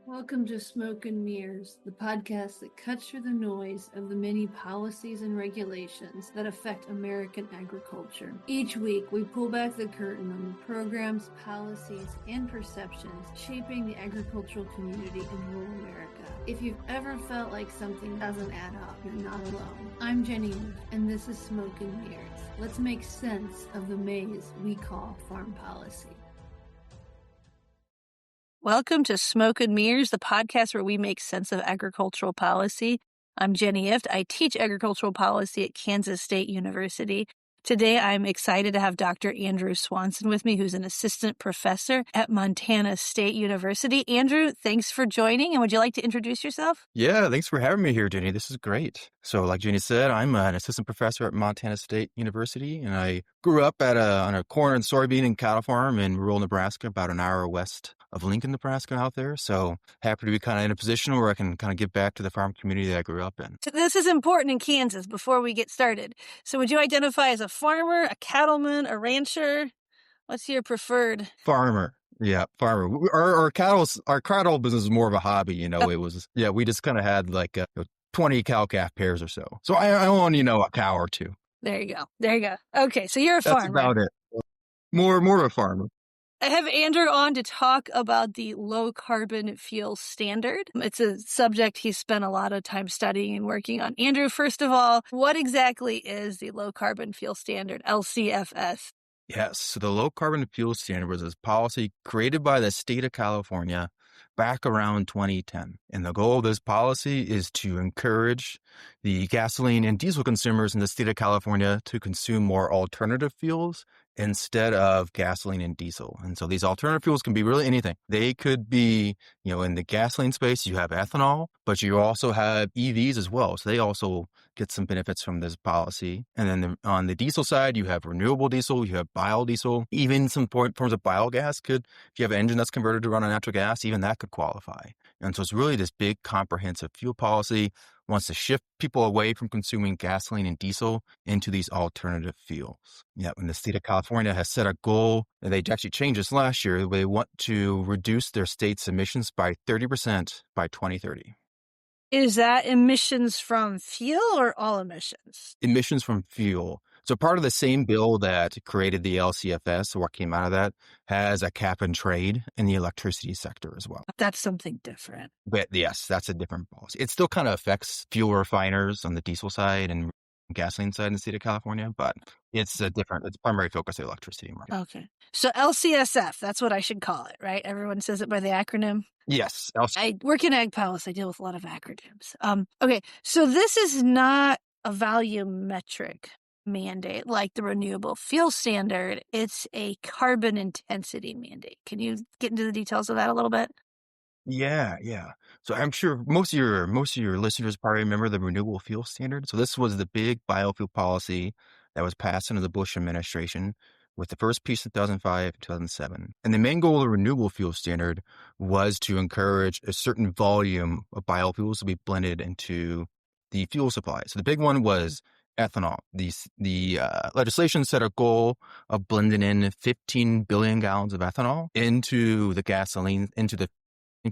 Welcome to Smoke and Mirrors, the podcast that cuts through the noise of the many policies and regulations that affect American agriculture. Each week, we pull back the curtain on the programs, policies, and perceptions shaping the agricultural community in rural America. If you've ever felt like something doesn't add up, you're not alone. I'm Jenny, and this is Smoke and Mirrors. Let's make sense of the maze we call farm policy. Welcome to Smoke and Mirrors, the podcast where we make sense of agricultural policy. I'm Jenny Ift. I teach agricultural policy at Kansas State University. Today, I'm excited to have Dr. Andrew Swanson with me, who's an assistant professor at Montana State University. Andrew, thanks for joining. And would you like to introduce yourself? Yeah, thanks for having me here, Jenny. This is great. So like Jenny said, I'm an assistant professor at Montana State University, and I grew up on a corn and soybean and cattle farm in rural Nebraska, about an hour west of Lincoln, Nebraska out there. So happy to be kind of in a position where I can kind of give back to the farm community that I grew up in. So this is important in Kansas before we get started. So would you identify as a farmer, a cattleman, a rancher? What's your preferred? Farmer. Yeah, farmer. Our cattle business is more of a hobby, It was, we just kind of had like 20 cow-calf pairs or so. So I own, a cow or two. There you go. Okay, so you're a farmer. That's about it. More of a farmer. I have Andrew on to talk about the low carbon fuel standard. It's a subject he spent a lot of time studying and working on. Andrew, first of all, what exactly is the low carbon fuel standard, LCFS? Yes, so the low carbon fuel standard was this policy created by the state of California back around 2010. And the goal of this policy is to encourage the gasoline and diesel consumers in the state of California to consume more alternative fuels instead of gasoline and diesel. And so these alternative fuels can be really anything. They could be, in the gasoline space, you have ethanol, but you also have EVs as well. So they also get some benefits from this policy. And then on the diesel side, you have renewable diesel, you have biodiesel, even some forms of biogas if you have an engine that's converted to run on natural gas, even that could qualify. And so it's really this big comprehensive fuel policy wants to shift people away from consuming gasoline and diesel into these alternative fuels. Yeah, and the state of California has set a goal, and they actually changed this last year. They want to reduce their state's emissions by 30% by 2030. Is that emissions from fuel or all emissions? Emissions from fuel. So part of the same bill that created the LCFS, or what came out of that, has a cap and trade in the electricity sector as well. That's something different. But yes, that's a different policy. It still kind of affects fuel refiners on the diesel side and gasoline side in the state of California, but it's primary focus of the electricity market. Okay. So LCSF, that's what I should call it, right? Everyone says it by the acronym. Yes. I work in ag policy. I deal with a lot of acronyms. Okay. So this is not a volumetric mandate like the renewable fuel standard. It's a carbon intensity mandate. Can you get into the details of that a little bit? Yeah. So I'm sure most of your listeners probably remember the renewable fuel standard. So this was the big biofuel policy that was passed under the Bush administration, with the first piece in 2005 and 2007. And the main goal of the renewable fuel standard was to encourage a certain volume of biofuels to be blended into the fuel supply. So the big one was ethanol. The legislation set a goal of blending in 15 billion gallons of ethanol into the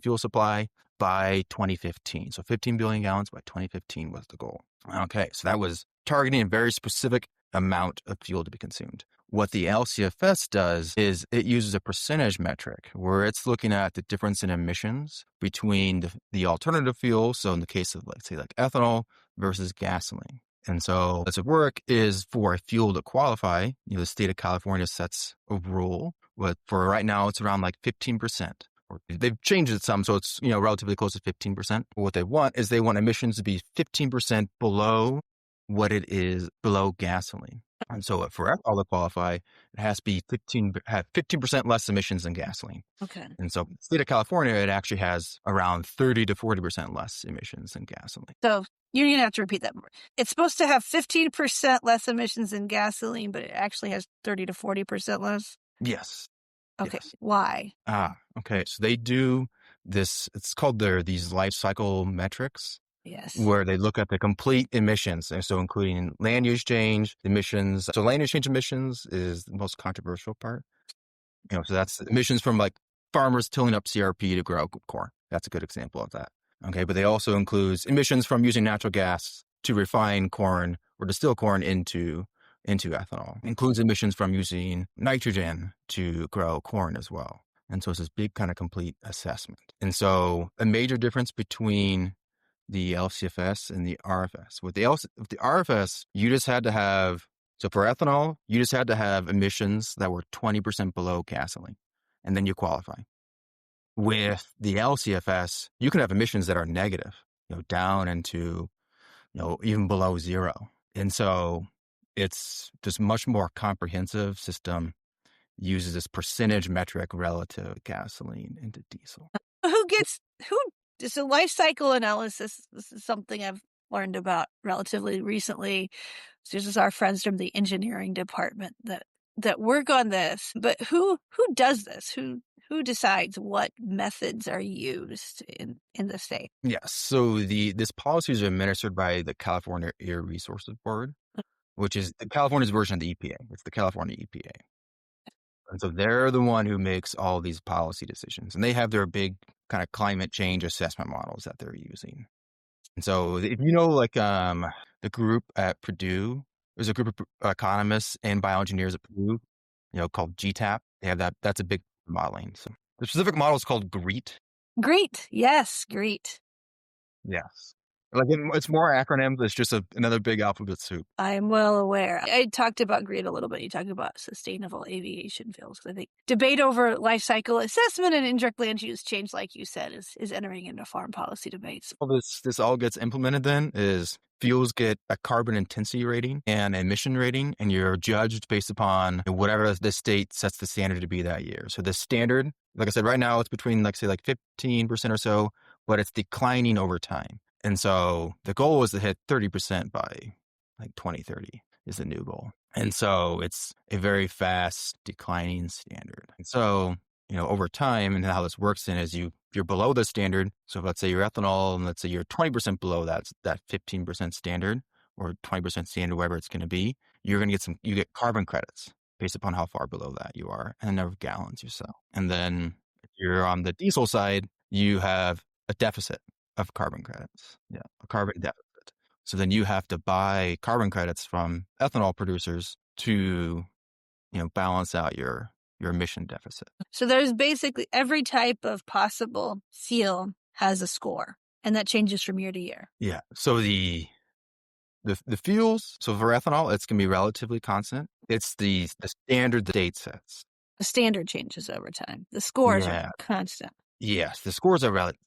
fuel supply by 2015. So 15 billion gallons by 2015 was the goal. Okay, so that was targeting a very specific amount of fuel to be consumed. What the LCFS does is it uses a percentage metric where it's looking at the difference in emissions between the alternative fuel. So in the case of, let's say, like ethanol versus gasoline. And so as it work is for a fuel to qualify, the state of California sets a rule. But for right now, it's around like 15%. Or they've changed it some, so it's relatively close to 15%. But what they want is emissions to be 15% below what it is below gasoline. And so for ethanol to qualify, it has to be 15% less emissions than gasoline. Okay. And so the state of California, it actually has around 30 to 40% less emissions than gasoline. So you're going to have to repeat that more. It's supposed to have 15% less emissions than gasoline, but it actually has 30 to 40% less? Yes. Okay. Yes. Why? Okay. So they do this, it's called these life cycle metrics. Yes. Where they look at the complete emissions. And so including land use change, emissions. So land use change emissions is the most controversial part. So that's emissions from like farmers tilling up CRP to grow corn. That's a good example of that. Okay, but they also includes emissions from using natural gas to refine corn or distill corn into ethanol. Includes emissions from using nitrogen to grow corn as well. And so it's this big kind of complete assessment. And so a major difference between the LCFS and the RFS. With the RFS, you just had to have, so for ethanol, you just had to have emissions that were 20% below gasoline, and then you qualify. With the LCFS, you can have emissions that are negative, down into, even below zero. And so it's just much more comprehensive system, uses this percentage metric relative to gasoline into diesel. Who so life cycle analysis, this is something I've learned about relatively recently. So this is our friends from the engineering department that work on this. But who does this? Who decides what methods are used in the state? Yes. So this policy is administered by the California Air Resources Board, which is California's version of the EPA. It's the California EPA. And so they're the one who makes all these policy decisions. And they have their big kind of climate change assessment models that they're using. And so if the group at Purdue, there's a group of economists and bioengineers at Purdue, called GTAP. They have that. That's a big modeling. So the specific model is called GREET. GREET. Yes, GREET. Yes. It's more acronyms. It's just another big alphabet soup. I am well aware. I talked about GREET a little bit. You talked about sustainable aviation fuels. I think debate over life cycle assessment and indirect land use change, like you said, is entering into foreign policy debates. Well, this all gets implemented then is fuels get a carbon intensity rating and emission rating, and you're judged based upon whatever the state sets the standard to be that year. So the standard, like I said, right now it's between 15% or so, but it's declining over time. And so the goal is to hit 30% by 2030 is the new goal. And so it's a very fast declining standard. And so, over time, and how this works in is you're below the standard. So if let's say you're ethanol and let's say you're 20% below that 15% standard or 20% standard, whatever it's going to be, you're going to you get carbon credits based upon how far below that you are and the number of gallons you sell. And then if you're on the diesel side, you have a deficit of carbon credits. Yeah, a carbon deficit. So then you have to buy carbon credits from ethanol producers to, balance out your emission deficit. So there's basically every type of possible fuel has a score, and that changes from year to year. Yeah. So the fuels, so for ethanol, it's going to be relatively constant. It's the standard the state sets. The standard changes over time. The scores are constant. Yes, the scores are relative.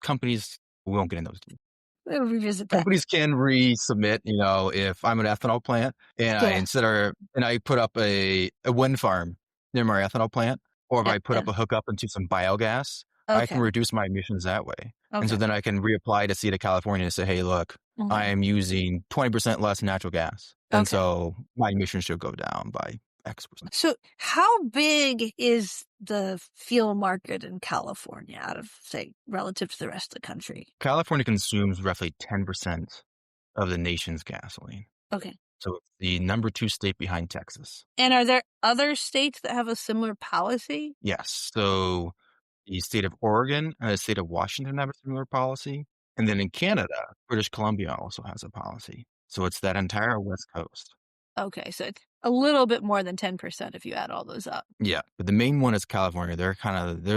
Companies, we won't get into those. We'll revisit that. Companies can resubmit, if I'm an ethanol plant and I put up a wind farm near my ethanol plant, or if I put up a hookup into some biogas, I can reduce my emissions that way. Okay. And so then I can reapply to State of California and say, hey, look, I am using 20% less natural gas. And so my emissions should go down by X%. So how big is the fuel market in California out of, say, relative to the rest of the country? California consumes roughly 10% of the nation's gasoline. Okay. So it's the number 2 state behind Texas. And are there other states that have a similar policy? Yes. So the state of Oregon and the state of Washington have a similar policy. And then in Canada, British Columbia also has a policy. So it's that entire West Coast. Okay, so it's a little bit more than 10% if you add all those up. Yeah, but the main one is California. They're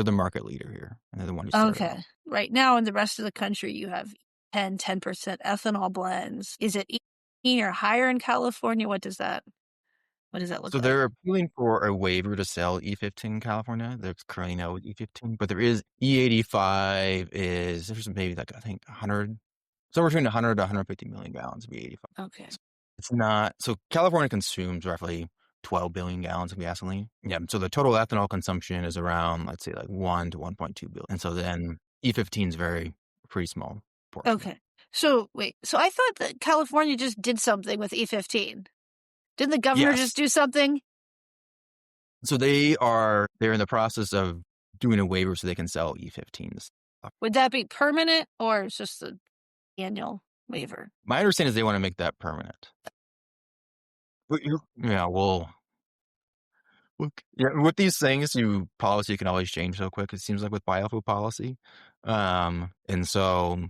the market leader here, and they're the one who started. Okay, right now in the rest of the country, you have 10% ethanol blends. Is it 18 or higher in California? What does that look like? So they're appealing for a waiver to sell E15 in California. There's currently no E15, but there is E85. There's maybe I think 100, somewhere between 100 to 150 million gallons of E85. Okay. It's not. So California consumes roughly 12 billion gallons of gasoline. Yeah. So the total ethanol consumption is around, let's say 1 to 1.2 billion. And so then E15 is pretty small portion. Okay. So wait, so I thought that California just did something with E15. Didn't the governor just do something? So they're in the process of doing a waiver so they can sell E15s. Would that be permanent or it's just an annual waiver? My understanding is they want to make that permanent. Yeah, we'll Look, yeah, with these things, policy can always change so quick, it seems like with biofuel policy. And so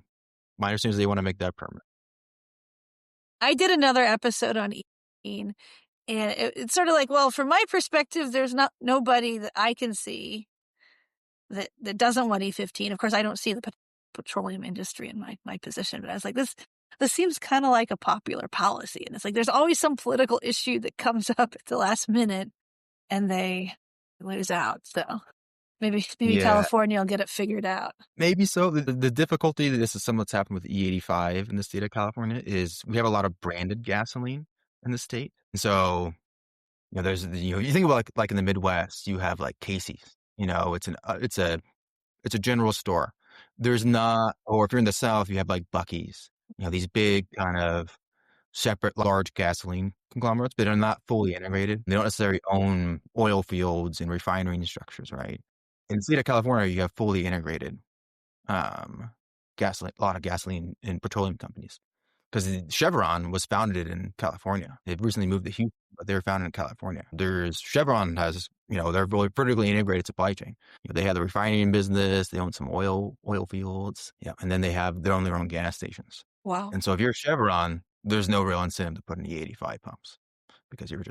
my understanding is they wanna make that permanent. I did another episode on eating, and it's sort of like, well, from my perspective, there's nobody that I can see that doesn't want E15. Of course, I don't see the petroleum industry in my position, but I was like, this seems kind of like a popular policy. And it's like there's always some political issue that comes up at the last minute and they lose out. So maybe Yeah, California will get it figured out. maybe so. The difficulty that this is something that's happened with E85 in the state of California is we have a lot of branded gasoline in the state. And so, you think about like in the Midwest, you have like Casey's, it's a general store. There's not, or if you're in the South, you have like Buc-ee's, these big kind of separate large gasoline conglomerates, but are not fully integrated. They don't necessarily own oil fields and refinery structures, right? In the state of California, you have fully integrated um, gasoline, a lot of gasoline and petroleum companies. Because Chevron was founded in California. They've recently moved to Houston, but they were founded in California. Chevron has, they're really vertically integrated supply chain. They have the refining business, they own some oil fields, yeah, and then they own their own gas stations. Wow. And so if you're Chevron, there's no real incentive to put in E85 pumps because you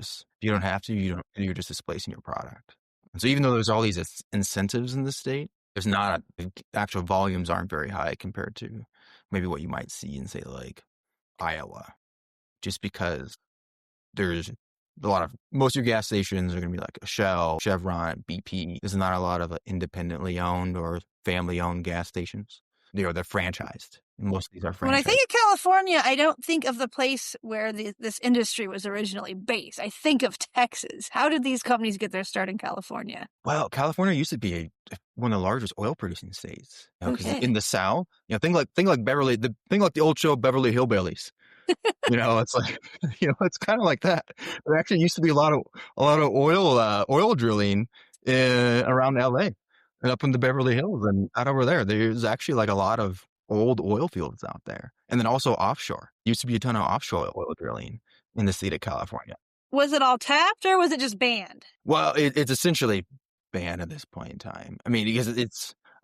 don't have to, you're just displacing your product. And so even though there's all these incentives in the state, there's not, actual volumes aren't very high compared to maybe what you might see in, say, like Iowa, just because there's most of your gas stations are going to be like a Shell, Chevron, BP. There's not a lot of independently owned or family owned gas stations. They're franchised. Most of these are franchised. When I think of California, I don't think of the place where this industry was originally based. I think of Texas. How did these companies get their start in California? Well, California used to be one of the largest oil producing states. Because Okay. in the South, think like the old show Beverly Hillbillies. It's like, it's kind of like that. There actually used to be a lot of oil drilling around LA and up in the Beverly Hills and out over there. There's actually like a lot of old oil fields out there. And then also offshore. Used to be a ton of offshore oil drilling in the state of California. Was it all tapped or was it just banned? Well, it's essentially banned at this point in time. I mean, because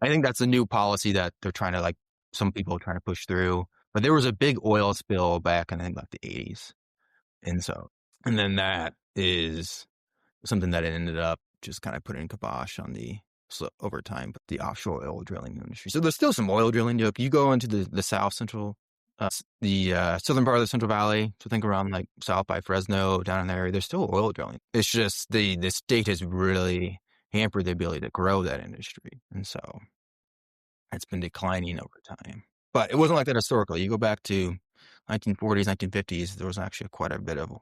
I think that's a new policy that they're trying to, like, some people are trying to push through. But there was a big oil spill back in, I think, like the 80s. And then that is something that ended up just kind of putting kibosh on over time, but the offshore oil drilling industry. So there's still some oil drilling. You go into the south central, the southern part of the Central Valley. So think around like south by Fresno, down in that area. There's still oil drilling. It's just the state has really hampered the ability to grow that industry, and so it's been declining over time. But it wasn't like that historically. You go back to 1940s, 1950s, there was actually quite a bit of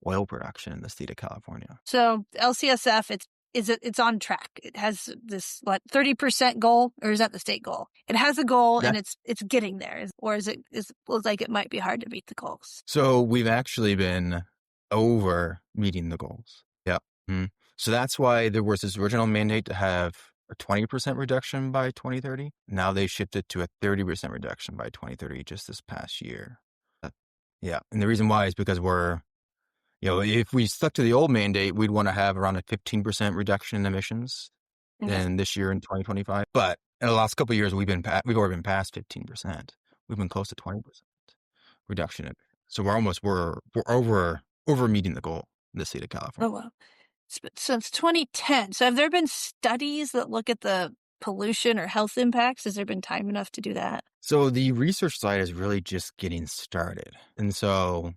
oil production in the state of California. So LCSF, it's on track. It has this 30% goal, or is that the state goal? It has a goal and it's getting there, or is it like it might be hard to meet the goals? So we've actually been over meeting the goals. Yep. Mm-hmm. So that's why there was this original mandate to have a 20% reduction by 2030. Now they shifted to a 30% reduction by 2030 just this past year. Yeah. And the reason why is because if we stuck to the old mandate, we'd want to have around a 15% reduction in emissions in this year in 2025. But in the last couple of years, we've already been past 15%. We've been close to 20% reduction. So we're over meeting the goal in the state of California. Oh, wow. Since 2010. So have there been studies that look at the pollution or health impacts? Has there been time enough to do that? So the research side is really just getting started. And so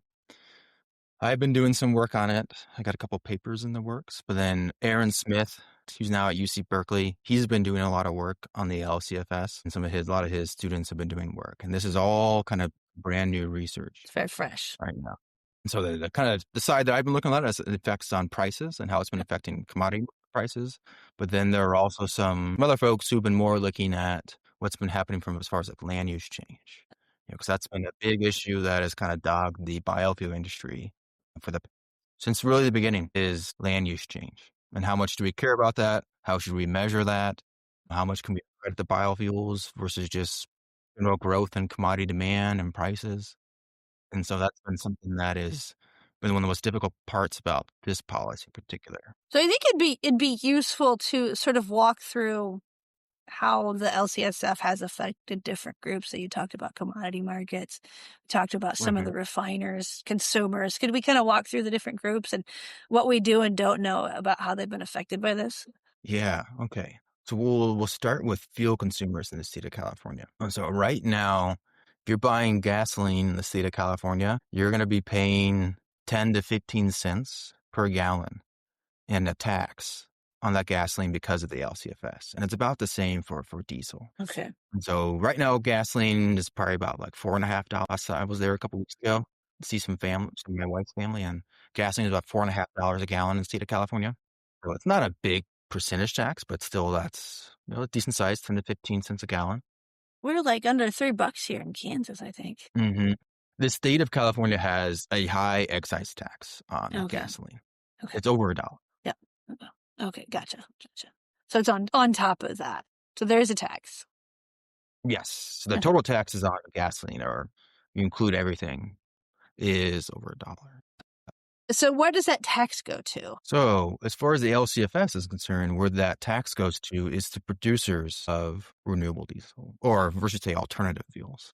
I've been doing some work on it. I got a couple papers in the works, but then Aaron Smith, who's now at UC Berkeley, he's been doing a lot of work on the LCFS, and a lot of his students have been doing work. And this is all kind of brand new research. It's very fresh right now. And so the kind of the side that I've been looking at is the effects on prices and how it's been affecting commodity prices. But then there are also some other folks who've been more looking at what's been happening from as far as like land use change. Because that's been a big issue that has kind of dogged the biofuel industry since really the beginning is land use change. And how much do we care about that? How should we measure that? How much can we credit the biofuels versus just growth in commodity demand and prices? And so that's been something that has been one of the most difficult parts about this policy in particular. So I think it'd be useful to sort of walk through how the LCSF has affected different groups. So you talked about commodity markets, we talked about some of the Mhm. refiners, consumers. Could we kind of walk through the different groups and what we do and don't know about how they've been affected by this? Yeah, okay. So we'll start with fuel consumers in the state of California. So right now, if you're buying gasoline in the state of California, you're going to be paying 10 to 15 cents per gallon in a tax on that gasoline because of the LCFS. And it's about the same for diesel. Okay. And so right now, gasoline is probably about like $4.50. I was there a couple weeks ago to see some family, some of my wife's family, and gasoline is about $4.50 a gallon in the state of California. So it's not a big percentage tax, but still that's a decent size, 10 to 15 cents a gallon. We're like under $3 here in Kansas, I think. Hmm. The state of California has a high excise tax on Okay. gasoline. Okay. It's over $1. Yeah. Okay. Gotcha. So it's on top of that. So there's a tax. Yes. So the Okay. total taxes on gasoline, or you include everything, is over $1. So where does that tax go to? So, as far as the LCFS is concerned, where that tax goes to is the producers of renewable diesel, or we should say alternative fuels.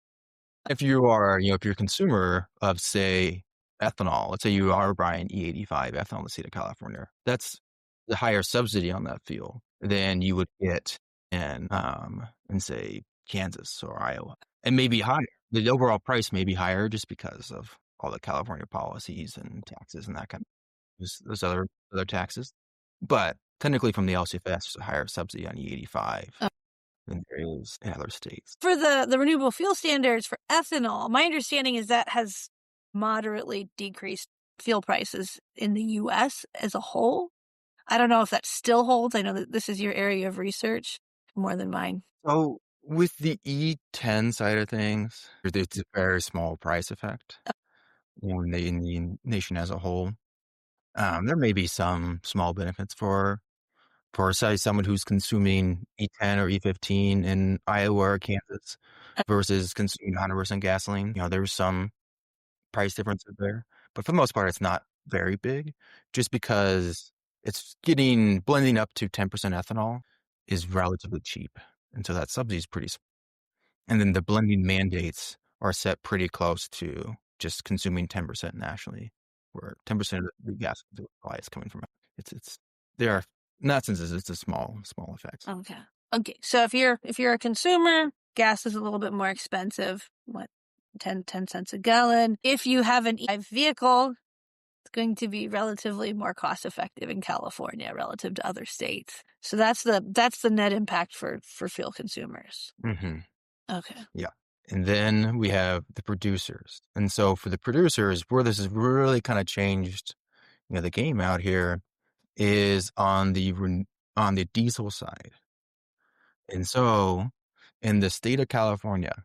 If you are, if you're a consumer of, say, ethanol, let's say you are buying E85 ethanol in the state of California, that's the higher subsidy on that fuel than you would get in say, Kansas or Iowa. And maybe higher. The overall price may be higher just because of all the California policies and taxes and that kind of those other taxes. But technically from the LCFS, there's a higher subsidy on E85 than there is in other states. For the renewable fuel standards for ethanol, my understanding is that has moderately decreased fuel prices in the US as a whole. I don't know if that still holds. I know that this is your area of research more than mine. So with the E10 side of things, it's a very small price effect in the nation as a whole. There may be some small benefits for say someone who's consuming E10 or E15 in Iowa or Kansas versus consuming 100% gasoline. There's some price differences there, but for the most part, it's not very big, just because it's blending up to 10% ethanol is relatively cheap, and so that subsidy is pretty small. And then the blending mandates are set pretty close to just consuming 10% nationally, where 10% of the gas supply is coming from. It's there are in that sense it's a small effect. Okay. Okay. So if you're a consumer, gas is a little bit more expensive. What, 10 cents a gallon. If you have an EV vehicle, it's going to be relatively more cost effective in California relative to other states. So that's the net impact for fuel consumers. Mm-hmm. Okay. Yeah. And then we have the producers. And so for the producers, where this has really kind of changed, the game out here is on the diesel side. And so in the state of California,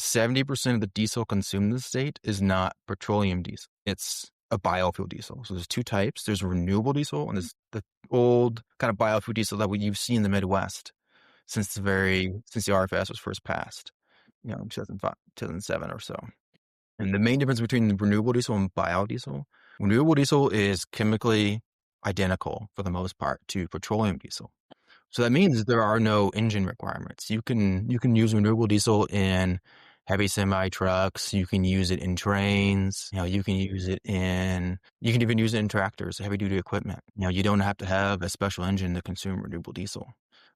70% of the diesel consumed in the state is not petroleum diesel. It's a biofuel diesel. So there's two types. There's renewable diesel and there's the old kind of biofuel diesel that you've seen in the Midwest since the RFS was first passed, 2005, 2007 or so. And the main difference between the renewable diesel and biodiesel, renewable diesel is chemically identical for the most part to petroleum diesel. So that means there are no engine requirements. You can use renewable diesel in heavy semi trucks. You can use it in trains. You can even use it in tractors, heavy duty equipment. You don't have to have a special engine to consume renewable diesel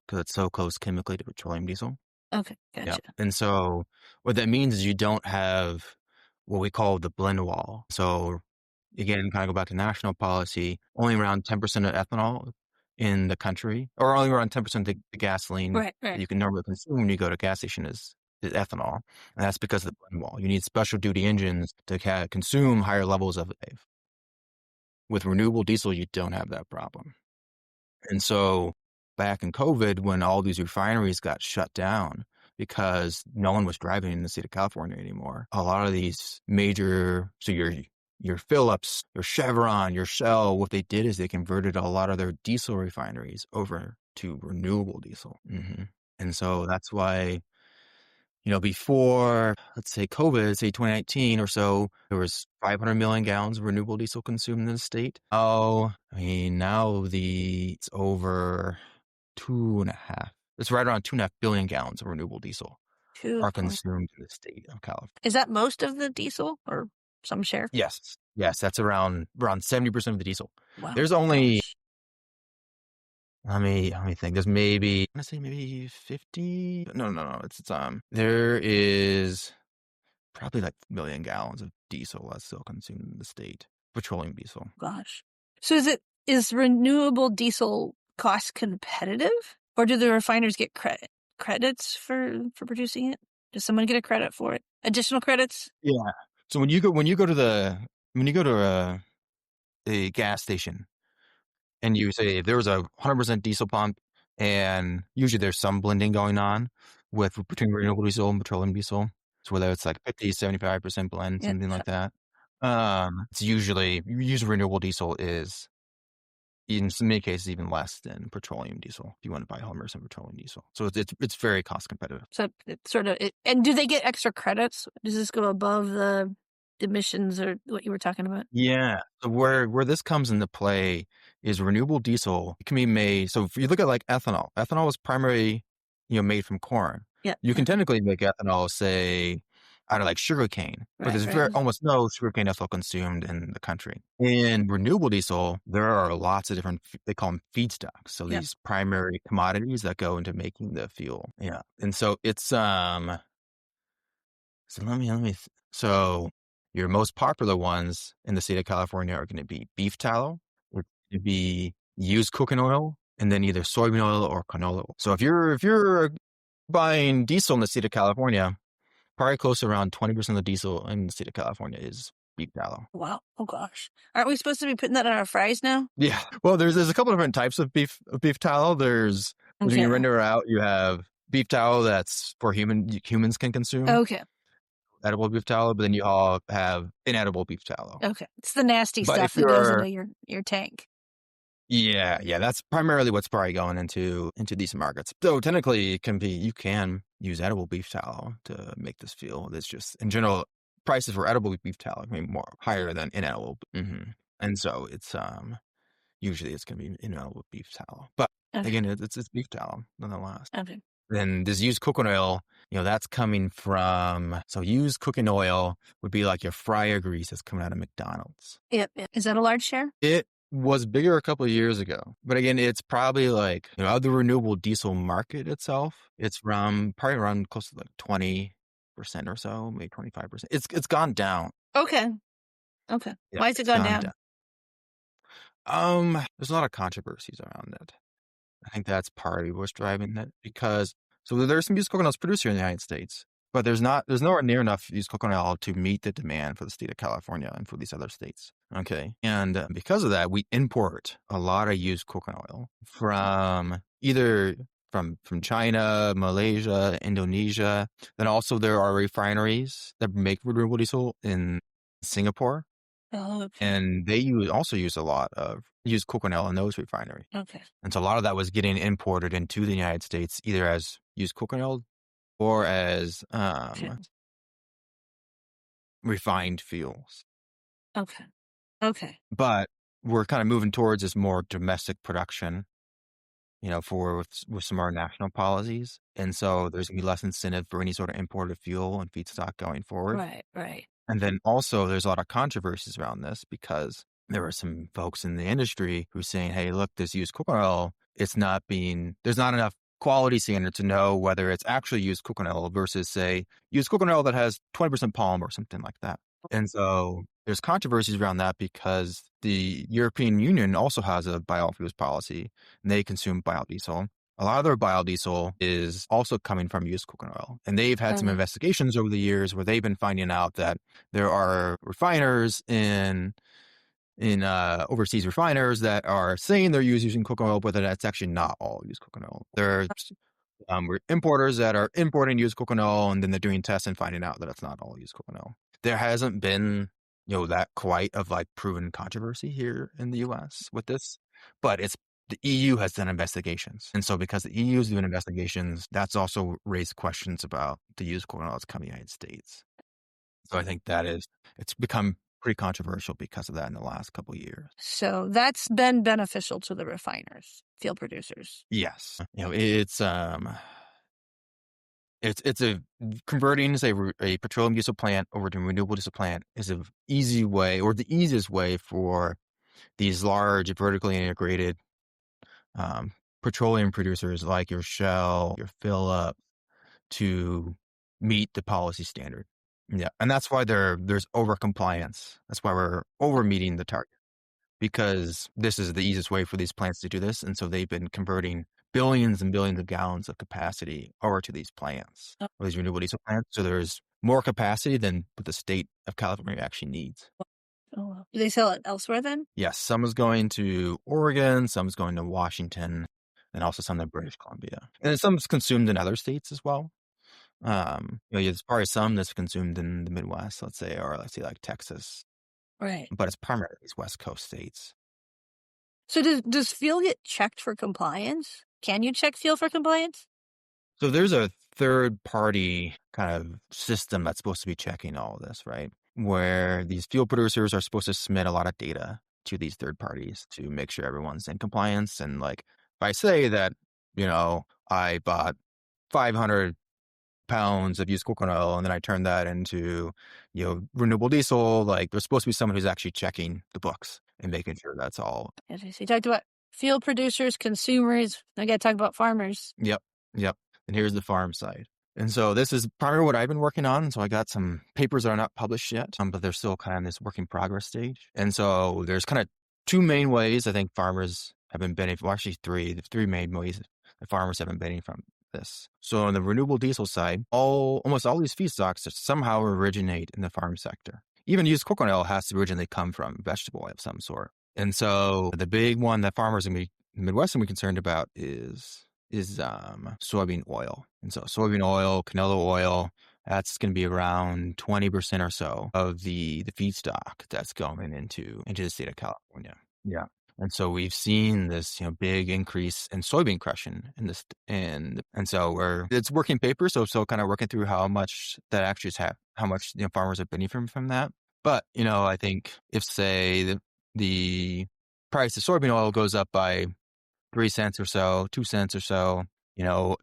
because it's so close chemically to petroleum diesel. Okay. Yeah. Gotcha. And so what that means is you don't have what we call the blend wall. So again, kind of go back to national policy, only around 10% of ethanol in the country, or only around 10% of the gasoline Right. that you can normally consume when you go to a gas station is ethanol. And that's because of the blend wall. You need special duty engines to consume higher levels of it. With renewable diesel, you don't have that problem. And so back in COVID, when all these refineries got shut down because no one was driving in the state of California anymore, a lot of these so your Phillips, your Chevron, your Shell, what they did is they converted a lot of their diesel refineries over to renewable diesel. Mm-hmm. And so that's why, before, let's say COVID, say 2019 or so, there was 500 million gallons of renewable diesel consumed in the state. Oh, I mean, now it's over 2.5. It's right around 2.5 billion gallons of renewable diesel Two are point. consumed in the state of California. Is that most of the diesel or some share? Yes. Yes, that's around 70% of the diesel. Wow. There's only, Gosh. let me think. There's maybe, I want to say maybe 50. No. There is probably like a million gallons of diesel that's still consumed in the state, petroleum diesel. Gosh. So is renewable diesel cost competitive, or do the refiners get credits for producing it? Does someone get a credit for it? Additional credits? Yeah. So when you go to a gas station and you say if there was a 100% diesel pump, and usually there's some blending going on between renewable diesel and petroleum diesel. So whether it's like 50-75% blend, Yeah. something like that. It's usually renewable diesel is in many cases even less than petroleum diesel if you want to buy 100% petroleum diesel. So it's very cost competitive. So it's sort of and do they get extra credits? Does this go above the emissions or what you were talking about? Yeah. So where this comes into play is renewable diesel can be made. So if you look at like ethanol is primarily, made from corn. Yeah. You can technically make ethanol, say, out of like sugarcane, but there's Right. almost no sugarcane ethanol consumed in the country. In renewable diesel, there are lots of different, they call them feedstocks. So Yep. these primary commodities that go into making the fuel. Yeah. And so so your most popular ones in the state of California are going to be beef tallow, or to be used cooking oil, and then either soybean oil or canola oil. So if you're buying diesel in the state of California, probably close to around 20% of the diesel in the state of California is beef tallow. Wow. Oh gosh. Aren't we supposed to be putting that on our fries now? Yeah. Well, there's a couple different types of beef tallow. There's when you render out, you have beef tallow that's for humans can consume. Okay. Edible beef tallow, but then you all have inedible beef tallow. Okay. It's the nasty But stuff if that goes into your tank. yeah, that's primarily what's probably going into these markets. So technically, you can use edible beef tallow to make this fuel. It's just in general prices for edible beef tallow can be more higher than inedible, and so it's usually it's going to be inedible beef tallow. But again, it's beef tallow nonetheless. Okay. Then this used cooking oil, that's coming from, so used cooking oil would be like your fryer grease that's coming out of McDonald's. Yep. Is that a large share? It was bigger a couple of years ago, but again, it's probably like, of the renewable diesel market itself, it's probably around close to like 20% or so, maybe 25%. It's gone down. Okay. Yeah, Why has it gone down? There's a lot of controversies around it. I think that's part of what's driving that because there's some used cooking oil produced here in the United States, but there's nowhere near enough used cooking oil to meet the demand for the state of California and for these other states. Okay. And because of that, we import a lot of used cooking oil from China, Malaysia, Indonesia. Then also there are refineries that make renewable diesel in Singapore. Oh, okay. And they also use a lot of used cooking oil in those refineries. Okay. And so a lot of that was getting imported into the United States, either as used cooking oil or as refined fuels. Okay. But we're kind of moving towards this more domestic production, with some of our national policies. And so there's going to be less incentive for any sort of imported fuel and feedstock going forward. Right. And then also there's a lot of controversies around this because there were some folks in the industry who are saying, hey, look, this used cooking oil, there's not enough quality standard to know whether it's actually used cooking oil versus, say, used cooking oil that has 20% palm or something like that. And so there's controversies around that because the European Union also has a biofuels policy and they consume biodiesel. A lot of their biodiesel is also coming from used cooking oil. And they've had some investigations over the years where they've been finding out that there are refiners in overseas refiners that are saying they're using cooking oil, but that's actually not all used cooking oil. There's importers that are importing used cooking oil, and then they're doing tests and finding out that it's not all used cooking oil. There hasn't been, that quite of like proven controversy here in the U.S. with this, but it's the EU has done investigations. And so because the EU is doing investigations, that's also raised questions about the used corn oil that's coming to the United States. So I think it's become pretty controversial because of that in the last couple of years. So that's been beneficial to the refiners, fuel producers. Yes. It's a converting say a petroleum diesel plant over to a renewable diesel plant is a easy way or the easiest way for these large vertically integrated petroleum producers like your Shell, your Phillip to meet the policy standard. Yeah, and that's why there's over compliance. That's why we're over meeting the target because this is the easiest way for these plants to do this, and so they've been converting billions and billions of gallons of capacity over to these plants, or these renewable diesel plants. So there's more capacity than what the state of California actually needs. Oh, wow. Do they sell it elsewhere then? Yes, some is going to Oregon, some is going to Washington, and also some in British Columbia. And then some is consumed in other states as well. There's probably some that's consumed in the Midwest, let's say, or let's say like Texas. Right. But it's primarily these West Coast states. So does fuel get checked for compliance? Can you check fuel for compliance? So there's a third party kind of system that's supposed to be checking all of this, right? Where these fuel producers are supposed to submit a lot of data to these third parties to make sure everyone's in compliance. And like, if I say that, I bought 500 pounds of used coconut oil and then I turn that into, renewable diesel, like there's supposed to be someone who's actually checking the books and making sure that's all. As you talked about fuel producers, consumers. I got to talk about farmers. Yep. And here's the farm side. And so this is primarily what I've been working on. So I got some papers that are not published yet, but they're still kind of in this work in progress stage. And so there's kind of two main ways I think farmers have been benefiting. Well, actually the three main ways that farmers have been benefiting from this. So on the renewable diesel side, almost all these feedstocks somehow originate in the farm sector. Even used coconut oil has to originally come from vegetable oil of some sort. And so the big one that farmers in the Midwest are concerned about is soybean oil. And so soybean oil, canola oil, that's going to be around 20% or so of the feedstock that's going into the state of California. Yeah. And so we've seen this, big increase in soybean crushing in this, and so it's working paper. So kind of working through how much that actually is how much farmers are benefiting from that. But I think if say the price of soybean oil goes up by 3 cents or so, 2 cents or so,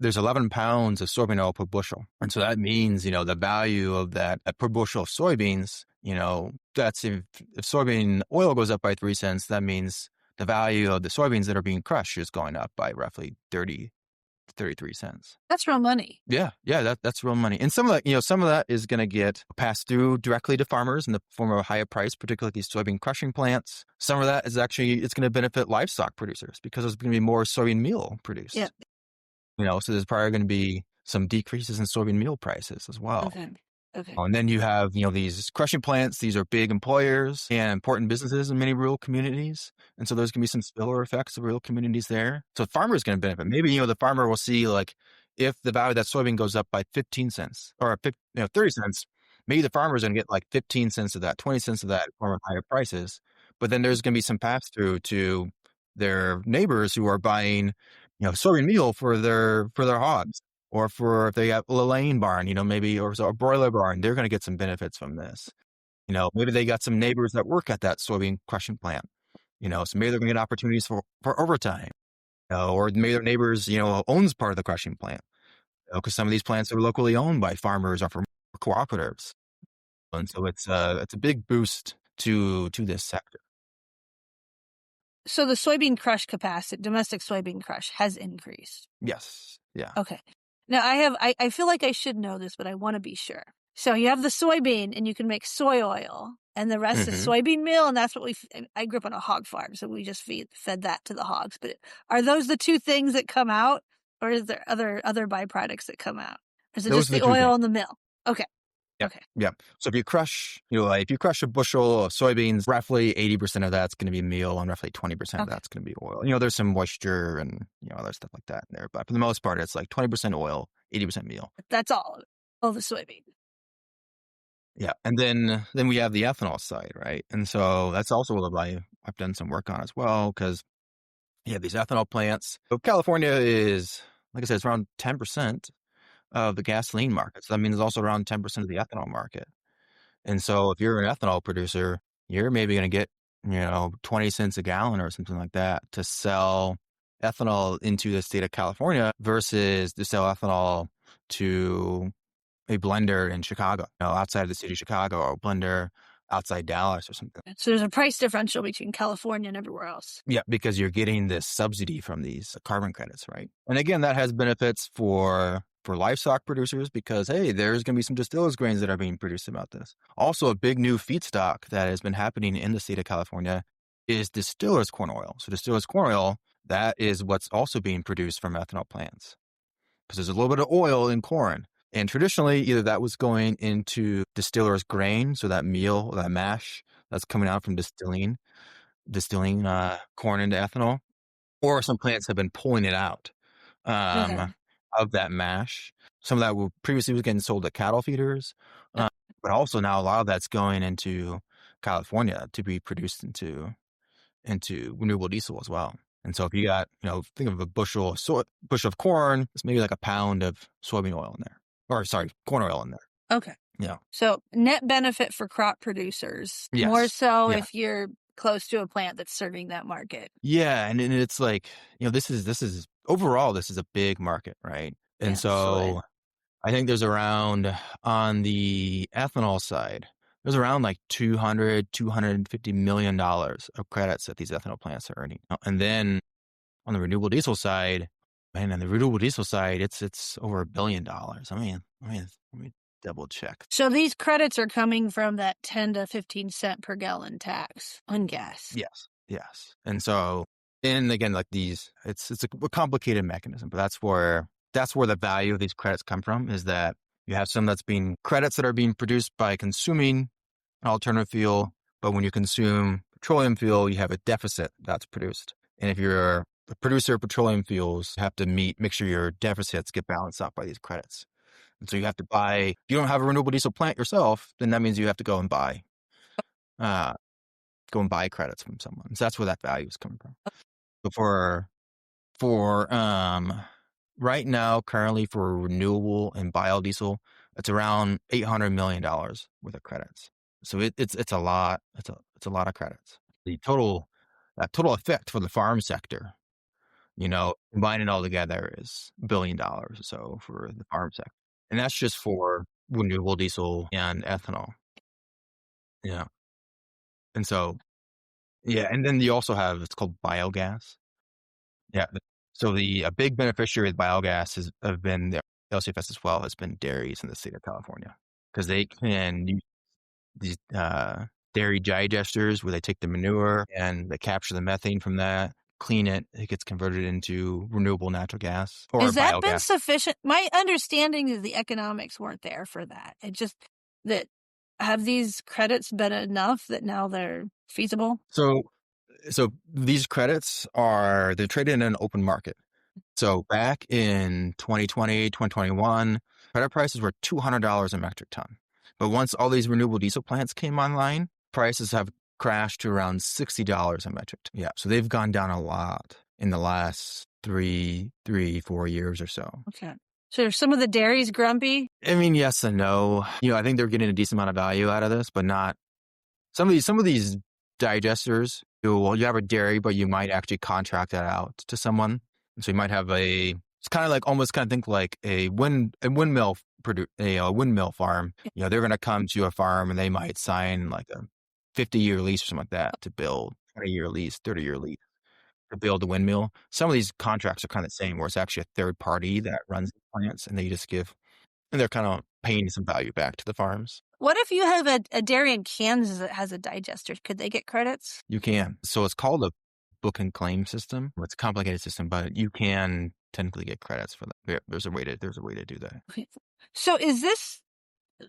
there's 11 pounds of soybean oil per bushel. And so that means, the value of that per bushel of soybeans, that's if soybean oil goes up by 3 cents, that means the value of the soybeans that are being crushed is going up by roughly 33 cents. That's real money. Yeah, that's real money. And some of that is going to get passed through directly to farmers in the form of a higher price, particularly these soybean crushing plants. Some of that is it's going to benefit livestock producers because there's going to be more soybean meal produced. Yeah. So there's probably going to be some decreases in soybean meal prices as well. Okay. And then you have, these crushing plants. These are big employers and important businesses in many rural communities. And so there's going to be some spillover effects of rural communities there. So the farmer is going to benefit. Maybe, the farmer will see like if the value of that soybean goes up by 15 cents or 30 cents, maybe the farmer is going to get like 15 cents of that, 20 cents of that in form of higher prices. But then there's going to be some pass through to their neighbors who are buying, soybean meal for their hogs. Or for if they have a laying barn, maybe, or a broiler barn, they're going to get some benefits from this. Maybe they got some neighbors that work at that soybean crushing plant. So maybe they're going to get opportunities for overtime. Or maybe their neighbors, owns part of the crushing plant. Because some of these plants are locally owned by farmers or from cooperatives. And so it's a big boost to this sector. So the soybean crush capacity, domestic soybean crush, has increased. Yes. Yeah. Okay. Now I feel like I should know this, but I want to be sure. So you have the soybean and you can make soy oil and the rest is soybean meal. And that's what I grew up on a hog farm. So we just fed that to the hogs. But are those the two things that come out or is there other byproducts that come out? Or is it Those just the oil in the mill? Okay. Yeah. Okay. Yeah. So if you crush a bushel of soybeans, roughly 80% of that's going to be meal and roughly 20% of that's going to be oil. There's some moisture and, other stuff like that in there. But for the most part, it's like 20% oil, 80% meal. That's all the soybean. Yeah. And then we have the ethanol side, right? And so that's also what I've done some work on as well, because You have these ethanol plants. So California is, like I said, it's around 10% of the gasoline market. So that means it's also around 10% of the ethanol market. And so if you're an ethanol producer, you're maybe going to get, 20 cents a gallon or something like that to sell ethanol into the state of California versus to sell ethanol to a blender in Chicago, outside the city of Chicago, or a blender outside Dallas or something. So there's a price differential between California and everywhere else. Yeah, because you're getting this subsidy from these carbon credits, right? And again, that has benefits for livestock producers because, hey, there's going to be some distillers grains that are being produced about this. Also, a big new feedstock that has been happening in the state of California is distillers corn oil. So distillers corn oil, that is what's also being produced from ethanol plants because there's a little bit of oil in corn. And traditionally, either that was going into distillers grain, so that meal, that mash that's coming out from distilling corn into ethanol, or some plants have been pulling it out Okay. of that mash. Some of that previously was getting sold to cattle feeders, but also now a lot of that's going into California to be produced into renewable diesel as well. And so if you got, think of a bushel of corn, it's maybe like a pound of soybean oil in there, or sorry, corn oil in there. Okay. Yeah. So net benefit for crop producers, Yes. more so Yeah. if you're close to a plant that's serving that market. Yeah, and it's like, this is overall, this is a big market, right? And Yeah, so absolutely. I think there's around, on the ethanol side, there's around like $250 million of credits that these ethanol plants are earning. And then on the renewable diesel side, it's over $1 billion. Let me double check. So these credits are coming from that 10 to 15 cent per gallon tax on gas. Yes. And so, and again, like these, it's a complicated mechanism, but that's where the value of these credits come from, is that you have some credits that are being produced by consuming an alternative fuel, but when you consume petroleum fuel, you have a deficit that's produced. And if you're a producer of petroleum fuels, you have to make sure your deficits get balanced out by these credits. And so you have to buy, if you don't have a renewable diesel plant yourself, then that means you have to go and buy credits from someone. So that's where that value is coming from. So for right now, currently for renewable and biodiesel, it's around $800 million worth of credits. So it's a lot. It's a lot of credits. The total effect for the farm sector, combining it all together, is $1 billion or so for the farm sector, and that's just for renewable diesel and ethanol. Yeah, and so yeah, and then you also have, it's called biogas. Yeah. So a big beneficiary of biogas have been the LCFS as well, has been dairies in the state of California, because they can use these dairy digesters where they take the manure and they capture the methane from that, clean it, it gets converted into renewable natural gas or Has that been biogas. sufficient? My understanding is the economics weren't there for that. It just that have these credits been enough that now they're feasible? So these credits they're traded in an open market. So back in 2020, 2021, credit prices were $200 a metric ton. But once all these renewable diesel plants came online, prices have crashed to around $60 a metric ton. Yeah, so they've gone down a lot in the last 4 years or so. Okay. So are some of the dairies grumpy? I mean, yes and no. I think they're getting a decent amount of value out of this, but not some of these digesters. Well, you have a dairy, but you might actually contract that out to someone. So you might have it's kind of like, almost kind of think like a windmill farm. They're going to come to a farm and they might sign like a 50-year lease or something like that to build, 20-year lease, 30-year lease to build the windmill. Some of these contracts are kind of the same, where it's actually a third party that runs the plants, and and they're kind of paying some value back to the farms. What if you have a dairy in Kansas that has a digester? Could they get credits? You can. So it's called a book and claim system. It's a complicated system, but you can technically get credits for that. There's a way to do that. Okay. So is this,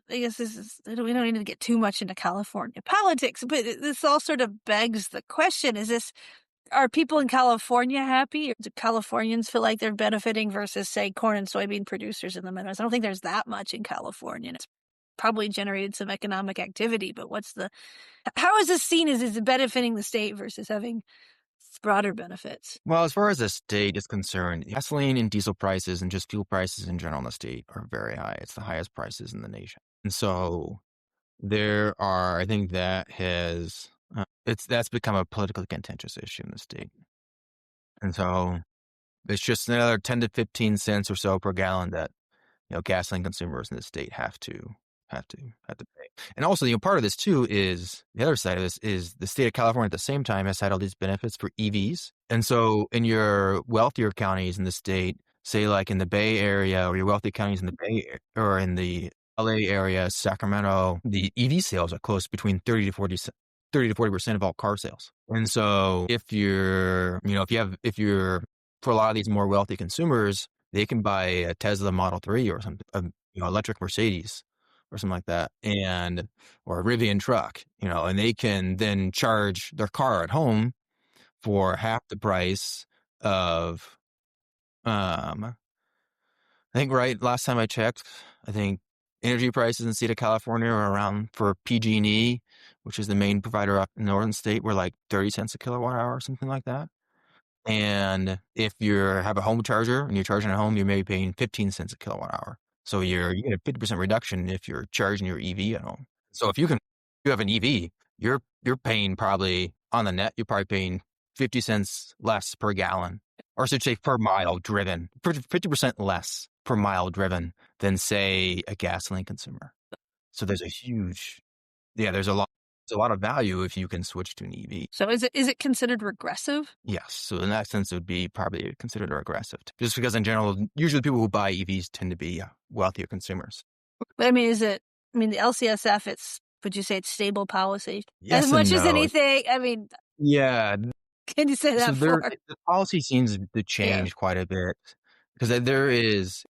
I guess we don't need to get too much into California politics, but this all sort of begs the question, are people in California happy? Do Californians feel like they're benefiting versus, say, corn and soybean producers in the Midwest? I don't think there's that much in California. It's probably generated some economic activity, but how is this seen as is it benefiting the state versus having broader benefits? Well, as far as the state is concerned, gasoline and diesel prices and just fuel prices in general in the state are very high. It's the highest prices in the nation. And so I think that has, that's become a politically contentious issue in the state. And so it's just another 10 to 15 cents or so per gallon that, gasoline consumers in the state have to pay. And also, part of this too is the other side of this is the state of California at the same time has had all these benefits for EVs. And so in your wealthier counties in the state, say like in the Bay Area or your wealthy counties in the Bay or in the LA area, Sacramento, the EV sales are close between 30 to 40% of all car sales. And so if you're for a lot of these more wealthy consumers, they can buy a Tesla Model 3 or something, electric Mercedes or something like that, or a Rivian truck, and they can then charge their car at home for half the price of, I think last time I checked, I think energy prices in the state of California are around for PG&E, which is the main provider up in the northern state, were like 30 cents a kilowatt hour or something like that. And if you have a home charger and you're charging at home, you're maybe paying 15 cents a kilowatt hour. So you get a 50% reduction if you're charging your EV at home. So if you have an EV, you're paying probably on the net, you're probably paying 50 cents less per gallon, or I should say per mile driven, 50% less per mile driven than say a gasoline consumer. So there's there's a lot of value if you can switch to an EV. So is it considered regressive? Yes. So in that sense, it would be probably considered regressive. Just because in general, usually people who buy EVs tend to be wealthier consumers. But the LCSF, would you say it's stable policy? Yes, as much and as no. anything, Yeah. can you say that for? The policy seems to change quite a bit because there is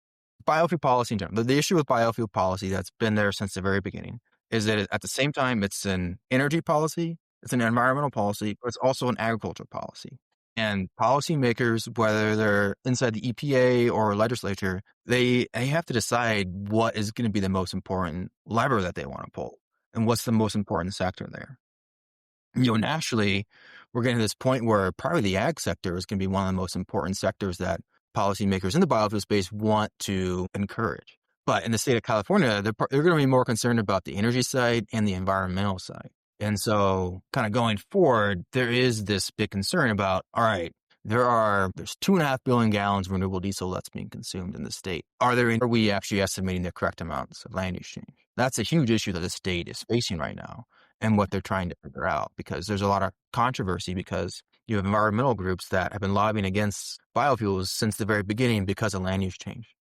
biofuel policy in general. The issue with biofuel policy that's been there since the very beginning is that at the same time, it's an energy policy, it's an environmental policy, but it's also an agricultural policy. And policymakers, whether they're inside the EPA or legislature, they have to decide what is going to be the most important lever that they want to pull and what's the most important sector there. Nationally, we're getting to this point where probably the ag sector is going to be one of the most important sectors that policymakers in the biofuel space want to encourage. But in the state of California, they're going to be more concerned about the energy side and the environmental side. And so kind of going forward, there is this big concern about, all right, there's 2.5 billion gallons of renewable diesel that's being consumed in the state. Are we actually estimating the correct amounts of land use change? That's a huge issue that the state is facing right now and what they're trying to figure out, because there's a lot of controversy because you have environmental groups that have been lobbying against biofuels since the very beginning because of land use change.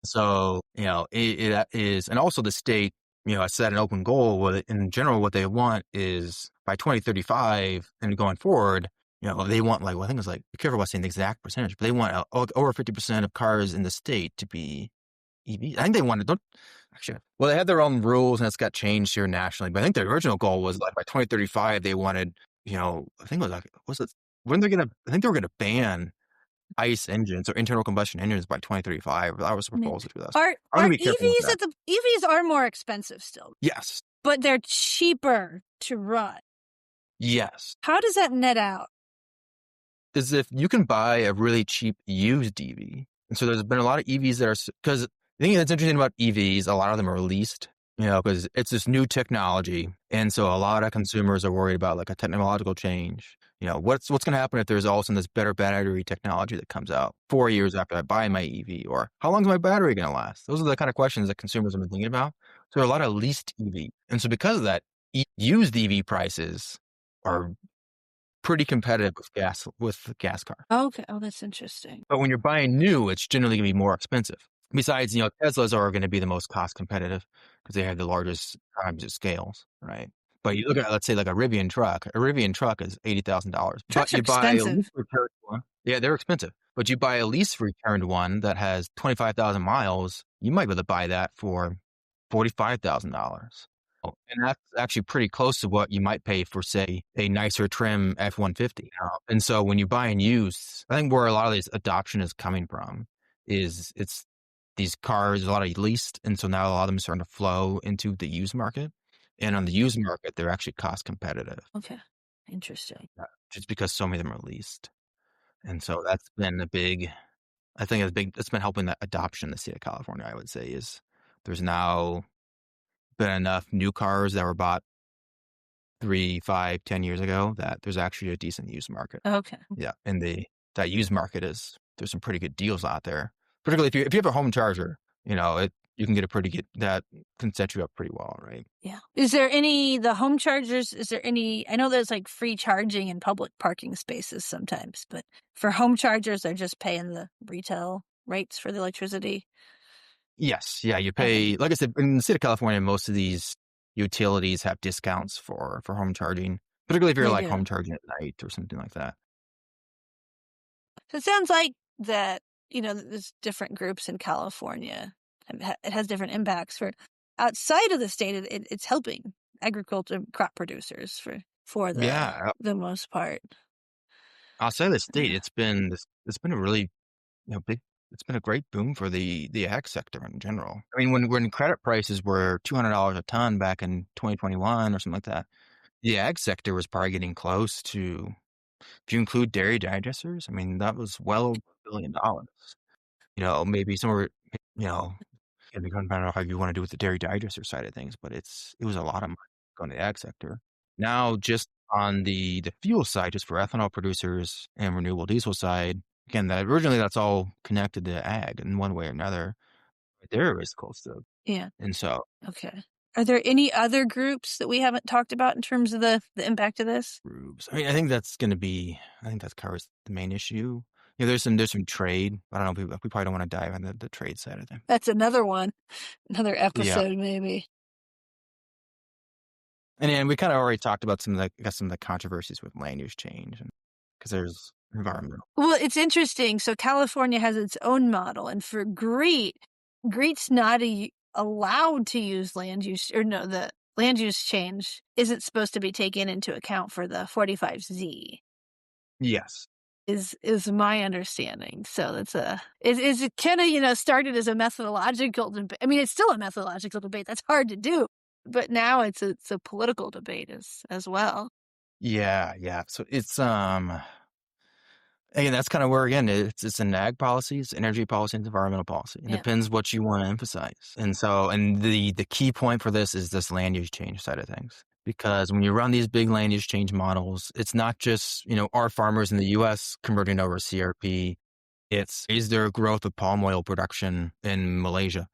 So, it is, and also the state, has set an open goal. In general, what they want is by 2035 and going forward, they want I think it's be careful about saying the exact percentage, but they want over 50% of cars in the state to be EV. I think they wanted, they had their own rules and it's got changed here nationally, but I think the original goal was by 2035, they wanted, I think it was I think they were going to ban ICE engines or internal combustion engines by 2035. That was a proposal to us. Are EVs are more expensive still? Yes. But they're cheaper to run. Yes. How does that net out? Is if you can buy a really cheap used EV. And so there's been a lot of EVs that are, because the thing that's interesting about EVs, a lot of them are leased, because it's this new technology. And so a lot of consumers are worried about a technological change. What's going to happen if there's all of a sudden this better battery technology that comes out 4 years after I buy my EV, or how long is my battery going to last? Those are the kind of questions that consumers have been thinking about. So there are a lot of leased EV. And so because of that, used EV prices are pretty competitive with gas cars. Okay. Oh, that's interesting. But when you're buying new, it's generally going to be more expensive. Besides, Teslas are going to be the most cost competitive because they have the largest economies of scales, right? But you look at, let's say, a Rivian truck. A Rivian truck is $80,000. Trucks are expensive. Buy a lease returned one. Yeah, they're expensive. But you buy a lease returned one that has 25,000 miles, you might be able to buy that for $45,000. And that's actually pretty close to what you might pay for, say, a nicer trim F-150. And so when you buy and use, I think where a lot of this adoption is coming from is it's these cars, a lot of leased. And so now a lot of them are starting to flow into the used market. And on the used market, they're actually cost competitive. Okay. Interesting. just because so many of them are leased. And so that's been a big, I think it's been helping that adoption in the state of California, I would say, is there's now been enough new cars that were bought 3, 5, 10 years ago that there's actually a decent used market. Okay. Yeah. And that used market there's some pretty good deals out there. Particularly if you have a home charger, you can get a pretty good, that can set you up pretty well, right? Yeah. Is there the home chargers, I know there's like free charging in public parking spaces sometimes, but for home chargers, they're just paying the retail rates for the electricity? Yes. Yeah. You Okay. pay, like I said, in the state of California, most of these utilities have discounts for home charging, particularly if you're They like do. home charging at night or something like that. So it sounds like that, there's different groups in California. It has different impacts for outside of the state. It's helping agriculture crop producers for Yeah. the most part. Outside of the state, Yeah. it's been a really, big, it's been a great boom for the ag sector in general. I mean, when credit prices were $200 a ton back in 2021 or something like that, the ag sector was probably getting close to, if you include dairy digesters, I mean, that was well over $1 billion. Maybe somewhere, you know, I don't know how you want to do with the dairy digester side of things, but it was a lot of money going to the ag sector. Now, just on the fuel side, just for ethanol producers and renewable diesel side, again, that's all connected to ag in one way or another. There is close to, Yeah. and so Okay. Are there any other groups that we haven't talked about in terms of the impact of this? groups. I mean, I think that covers the main issue. There's some trade. I don't know. We probably don't want to dive into the trade side of things. That's another one, another Yeah. episode maybe. And we kind of already talked about some of the controversies with land use change, because there's environmental. Well, it's interesting. So California has its own model, and for GREET's not allowed to use land use, or no, the land use change isn't supposed to be taken into account for the 45Z. Yes. Is my understanding. So that's it kind of started as a methodological debate. I mean, it's still a methodological debate. That's hard to do, but now it's a political debate as well. Yeah, yeah. So it's again, that's kind of where, again, it's an ag policy, it's energy policy, and environmental policy. It Yeah. depends what you want to emphasize. And so, and the key point for this is this land use change side of things. Because when you run these big land use change models, it's not just, our farmers in the US converting over CRP. Is there growth of palm oil production in Malaysia?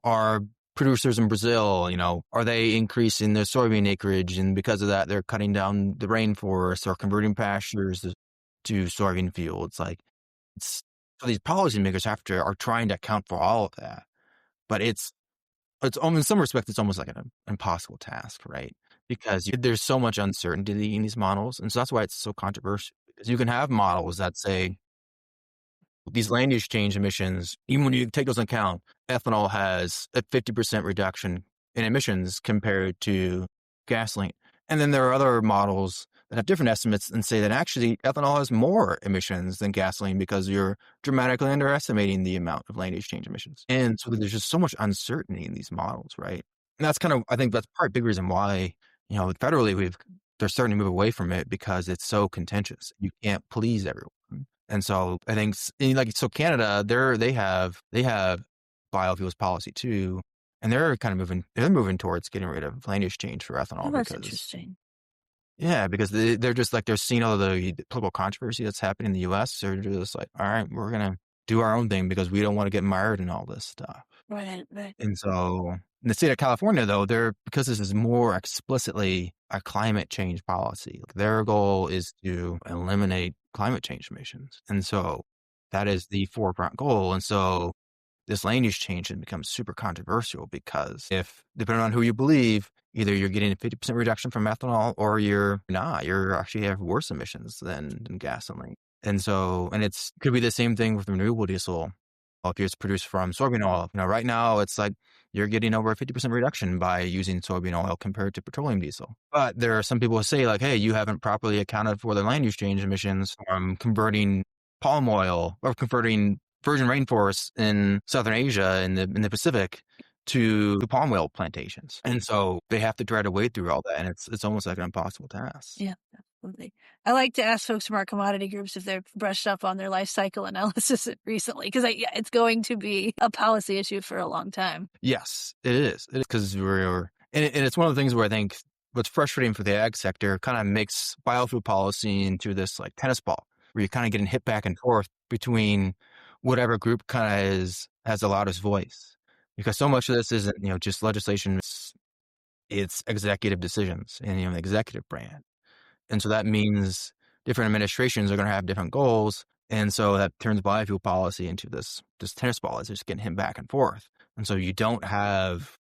Are producers in Brazil, are they increasing their soybean acreage? And because of that, they're cutting down the rainforest or converting pastures to soybean fields. So these policymakers are trying to account for all of that. But it's in some respects, it's almost like an impossible task, right? Because there's so much uncertainty in these models. And so that's why it's so controversial, because you can have models that say, these land use change emissions, even when you take those into account, ethanol has a 50% reduction in emissions compared to gasoline. And then there are other models that have different estimates and say that actually ethanol has more emissions than gasoline because you're dramatically underestimating the amount of land use change emissions. And so there's just so much uncertainty in these models, right? And that's I think that's part of the big reason why, federally they're starting to move away from it, because it's so contentious. You can't please everyone. And so I think, Canada, they have biofuels policy too, and they're kind of moving towards getting rid of land use change for ethanol. Oh, that's because interesting. yeah, because they're just they're seeing all the political controversy that's happening in the U.S. They're just like, all right, we're gonna do our own thing because we don't want to get mired in all this stuff. Right. And so in the state of California, though, because this is more explicitly a climate change policy, their goal is to eliminate climate change emissions. And so that is the forefront goal. And so this land use change has become super controversial, because depending on who you believe, either you're getting a 50% reduction from ethanol or you're not. You're actually have worse emissions than gasoline. And so, and could be the same thing with renewable diesel. If it's produced from soybean oil, right now it's like you're getting over a 50% reduction by using soybean oil compared to petroleum diesel. But there are some people who say, hey, you haven't properly accounted for the land use change emissions from converting palm oil or converting virgin rainforests in Southern Asia in the Pacific to palm oil plantations. And so they have to try to wade through all that, and it's almost like an impossible task. Yeah. I like to ask folks from our commodity groups if they've brushed up on their life cycle analysis recently, because it's going to be a policy issue for a long time. Yes, it is. It is because and it's one of the things where I think what's frustrating for the ag sector kind of makes biofuel policy into this like tennis ball, where you're kind of getting hit back and forth between whatever group kind of has the loudest voice. Because so much of this isn't, just legislation, it's executive decisions and, the executive brand. And so that means different administrations are going to have different goals. And so that turns biofuel policy into this tennis ball is just getting hit back and forth. And so you don't have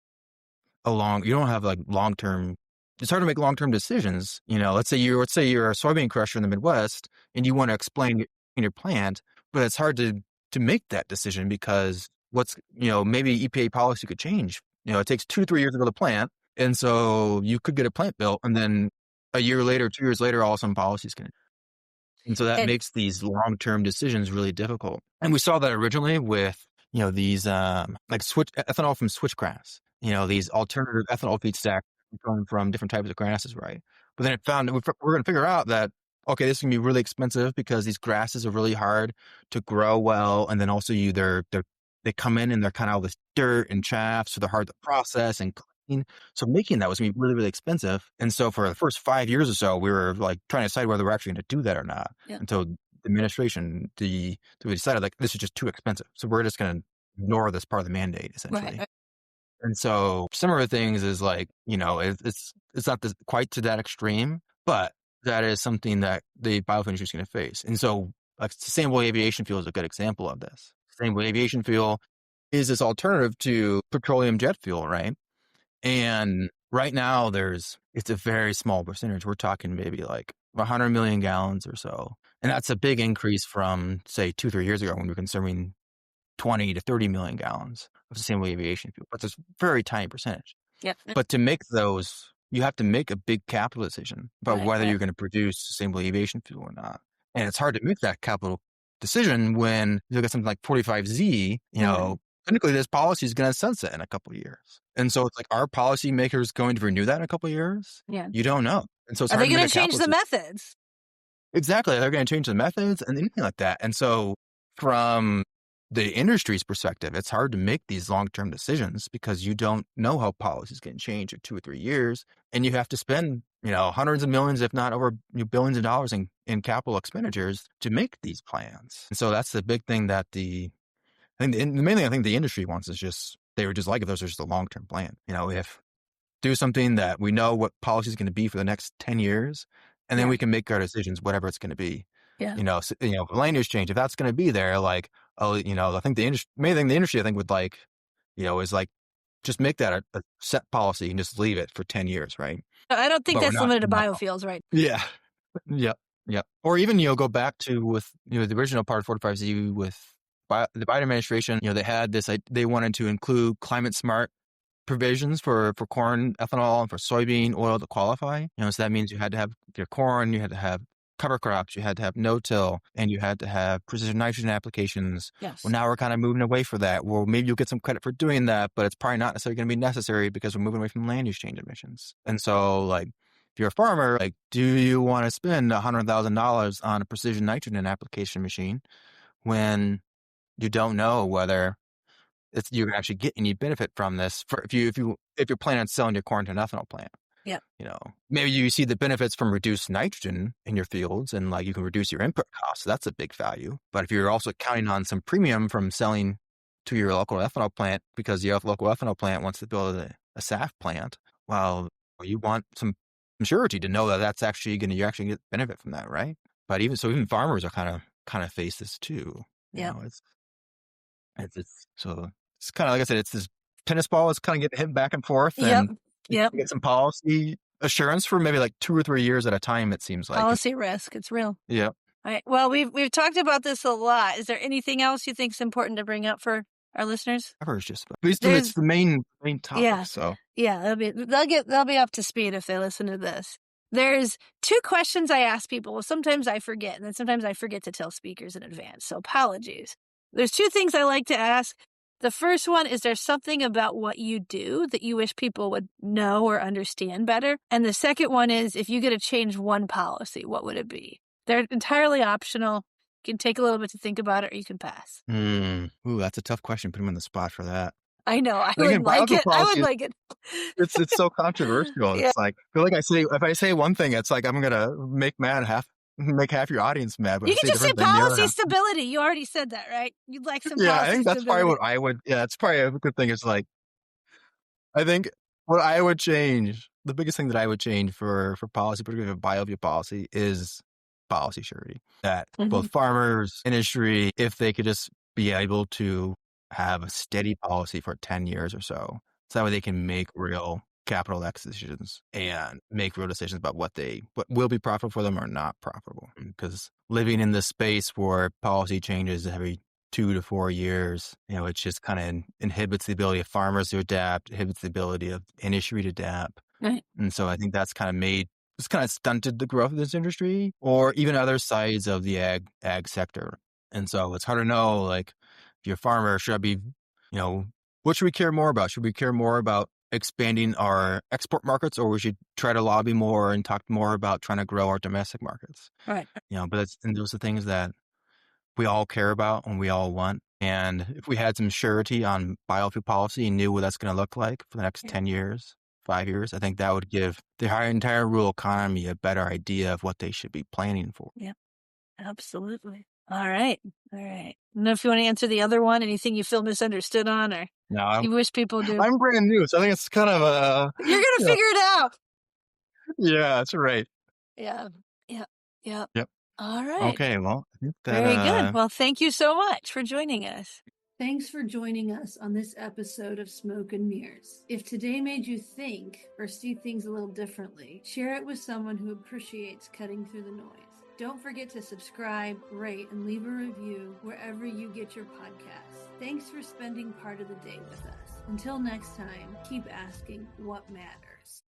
like long-term, it's hard to make long-term decisions. Let's say you're a soybean crusher in the Midwest and you want to explain in your plant, but it's hard to make that decision because maybe EPA policy could change. It takes 2-3 years to build a plant. And so you could get a plant built and then a year later, 2 years later, all of a sudden policy's going to. And so that makes these long-term decisions really difficult. And we saw that originally with, these like ethanol from switchgrass, these alternative ethanol feedstocks coming from different types of grasses, right? But then it found we're going to figure out that, okay, this is going to be really expensive because these grasses are really hard to grow well. And then also they come in and they're kind of all this dirt and chaff, so they're hard to process and clean. So making that was going to be really, really expensive. And so for the first 5 years or so, we were like trying to decide whether we're actually going to do that or not. Yep. Until the administration, we decided like this is just too expensive. So we're just going to ignore this part of the mandate essentially. Right. And so similar things is like, it's not quite to that extreme, but that is something that the biofuel industry is going to face. And so like sustainable aviation fuel is a good example of this. Sustainable aviation fuel is this alternative to petroleum jet fuel, right? And right now it's a very small percentage. We're talking maybe like 100 million gallons or so. And that's a big increase from say 2-3 years ago when we were consuming 20 to 30 million gallons of sustainable aviation fuel. But it's a very tiny percentage. Yep. But to make those, you have to make a big capital decision about whether you're going to produce sustainable aviation fuel or not. And it's hard to make that capital decision when you look at something like 45Z, technically this policy is going to sunset in a couple of years. And so it's like, are policymakers going to renew that in a couple of years? Yeah. You don't know. And so it's are hard they going to change the methods? Exactly. They're going to change the methods and anything like that. And so from the industry's perspective, it's hard to make these long-term decisions because you don't know how policies can change in 2 or 3 years. And you have to spend, hundreds of millions, if not over billions of dollars in capital expenditures to make these plans. And so that's the big thing that the main thing I think the industry wants is they would just like if those are just a long-term plan. If do something that we know what policy is going to be for the next 10 years, and then we can make our decisions, whatever it's going to be. Yeah. Land use change, if that's going to be there, like, I think the main thing the industry I think would like, is like, just make that a set policy and just leave it for 10 years, right? I don't think that's limited to biofuels, right? Yeah. Yep. Or even, go back to with, the original part of 45Z with the Biden administration, they had this, they wanted to include climate smart provisions for corn ethanol and for soybean oil to qualify. So that means you had to have your corn, you had to have cover crops, you had to have no-till, and you had to have precision nitrogen applications. Yes. Well, now we're kind of moving away from that. Well, maybe you'll get some credit for doing that, but it's probably not necessarily going to be necessary because we're moving away from land use change emissions. And so, like, if you're a farmer, like, do you want to spend $100,000 on a precision nitrogen application machine when you don't know whether you're going to actually get any benefit from this if you're planning on selling your corn to an ethanol plant? Yeah. Maybe you see the benefits from reduced nitrogen in your fields and like you can reduce your input costs. That's a big value. But if you're also counting on some premium from selling to your local ethanol plant because your local ethanol plant wants to build a SAF plant, well, you want some surety to know that that's actually you actually get benefit from that, right? But even farmers are kind of face this too. Yeah. So it's kind of like I said, it's this tennis ball is kind of getting hit back and forth. And Yep. Get some policy assurance for maybe like 2 or 3 years at a time, it seems like. Policy risk. It's real. Yeah. All right. Well, we've talked about this a lot. Is there anything else you think is important to bring up for our listeners? It's the main topic. Yeah. So yeah, they'll be up to speed if they listen to this. There's 2 questions I ask people. Well, sometimes I forget, and then sometimes I forget to tell speakers in advance. So apologies. There's 2 things I like to ask. The first one is there something about what you do that you wish people would know or understand better? And the second one is if you get to change one policy, what would it be? They're entirely optional. You can take a little bit to think about it or you can pass. Ooh, that's a tough question. Put him on the spot for that. I know. I And again, wouldn't like biofuel it. I policy would like it. it's so controversial. Yeah. It's like I feel like if I say one thing, it's like I'm gonna make half your audience mad. But if You I can say a just say different thing, the other policy half. stability. You already said that, right? You'd like some Yeah, I policy think that's probably stability. what I would. Yeah, it's probably a good thing. Is like I think what I would change, the biggest thing that I would change for policy, particularly for biofuel policy, is policy surety. That both farmers, industry, if they could just be able to have a steady policy for 10 years or so that way they can make real capital X decisions and make real decisions about what will be profitable for them or not profitable. Because living in this space where policy changes every 2 to 4 years, it just kind of inhibits the ability of farmers to adapt, inhibits the ability of industry to adapt. Right. And so I think that's kind of stunted the growth of this industry or even other sides of the ag sector. And so it's hard to know, like, if you're a farmer, should I be, what should we care more about? Should we care more about expanding our export markets, or we should try to lobby more and talk more about trying to grow our domestic markets? Right. But those are things that we all care about and we all want. And if we had some surety on biofuel policy and knew what that's going to look like for the next 10 years, 5 years, I think that would give the entire rural economy a better idea of what they should be planning for. Yeah, absolutely. All right. I don't know if you want to answer the other one, anything you feel misunderstood on or you wish people do. I'm brand new, so I think it's kind of You're going to figure it out. Yeah, that's right. Yeah. Yep. All right. Okay, well, I think that, very good. Well, thank you so much for joining us. Thanks for joining us on this episode of Smoke and Mirrors. If today made you think or see things a little differently, share it with someone who appreciates cutting through the noise. Don't forget to subscribe, rate, and leave a review wherever you get your podcasts. Thanks for spending part of the day with us. Until next time, keep asking what matters.